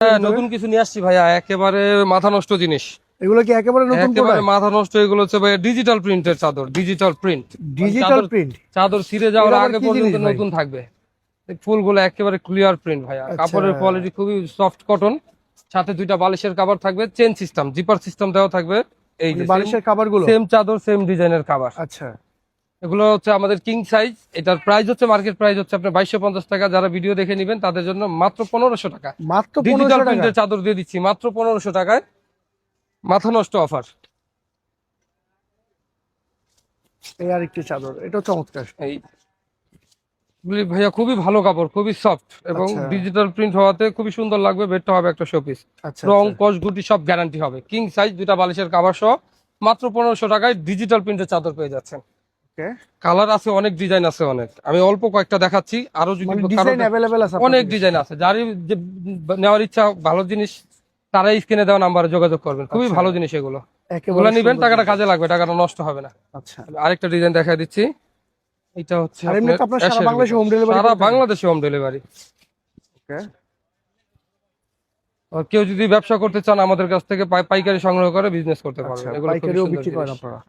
হ্যাঁ, নতুন কিছু নিয়ে আসছি ভাইয়া, একেবারে মাথা নষ্ট জিনিস। এগুলো কি একেবারে নতুন একেবারে প্রোডাক্ট? মাথা নষ্ট, এগুলো হচ্ছে ভাইয়া ডিজিটাল প্রিন্টের চাদর, ডিজিটাল প্রিন্ট। Digital print? চাদর ছিঁড়ে যাওয়ার এটা আবার আগে কি পর্যন্ত জিনিস ভাই? নতুন থাকবে। ফুলগুলো একেবারে ক্লিয়ার প্রিন্ট ভাইয়া, আচ্ছা, কাপড়ের কোয়ালিটি খুবই সফট কটন। সাথে দুইটা বালিশের কভার থাকবে, চেন সিস্টেম, জিপার সিস্টেম দেওয়া থাকবে। এই যে বালিশের কভার গুলো? সেম চাদর, সেম ডিজাইনের কভার। আচ্ছা, এগুলো হচ্ছে আমাদের কিং সাইজ। এটার প্রাইস হচ্ছে, মার্কেট প্রাইস হচ্ছে আপনার 2250 টাকা। যারা ভিডিও দেখে নেবেন তাদের জন্য মাত্র 1500 টাকা। মাত্র ডিজিটাল 1500 টাকা? প্রিন্টের চাদর দিয়ে দিচ্ছি মাত্র 1500 টাকায়, মাথা নষ্ট অফার। এই আর একটি চাদর, এটা চমৎকার। এই গুলি ভাইয়া খুবই ভালো কাপড়, খুবই সফট এবং আচ্ছা ডিজিটাল প্রিন্ট হওয়াতে খুবই সুন্দর লাগবে। বেডটা হবে একটা শোপিস, আচ্ছা রং আচ্ছা। কস গুটি সব গ্যারান্টি হবে। কিং সাইজ, দুইটা বালিশের কভার সহ মাত্র 1500 টাকায় ডিজিটাল প্রিন্টের চাদর পেয়ে যাচ্ছেন। ওকে, কালার আছে অনেক, ডিজাইন আছে অনেক, আমি অল্প কয়েকটা দেখাচ্ছি। আরো যদি মানে কারো ডিজাইন अवेलेबल আছে অনেক আপনাদের কাছে? ডিজাইন আছে, যারই যে নেওয়ার ইচ্ছা ভালো জিনিস তারাই স্ক্রিনে দেওয়া নাম্বারে যোগাযোগ করবেন। খুবই আচ্ছা, ভালো জিনিস এগুলো, একেবারে এগুলো নিবেন, সুন্দর টাকাটা ডিজাইন। কাজে লাগবে, টাকাটা নষ্ট হবে না। আচ্ছা, আমি আরেকটা ডিজাইন দেখাই দিচ্ছি। এটা হচ্ছে আর এমনি আপনার তো আপনার সারা অ্যাশের বাংলাদেশে ভিতর। হোম ডেলিভারি সারা করে থাকেন? বাংলাদেশে হোম ডেলিভারি। ওকে, আর কেউ যদি ব্যবসা করতে চান আমাদের কাছ থেকে পাইকারি সংগ্রহ করে বিজনেস করতে আচ্ছা, পারবেন। এগুলো খুবই পাইকারিও সুন্দর বিক্রি করেন জিনিস। আপনারা?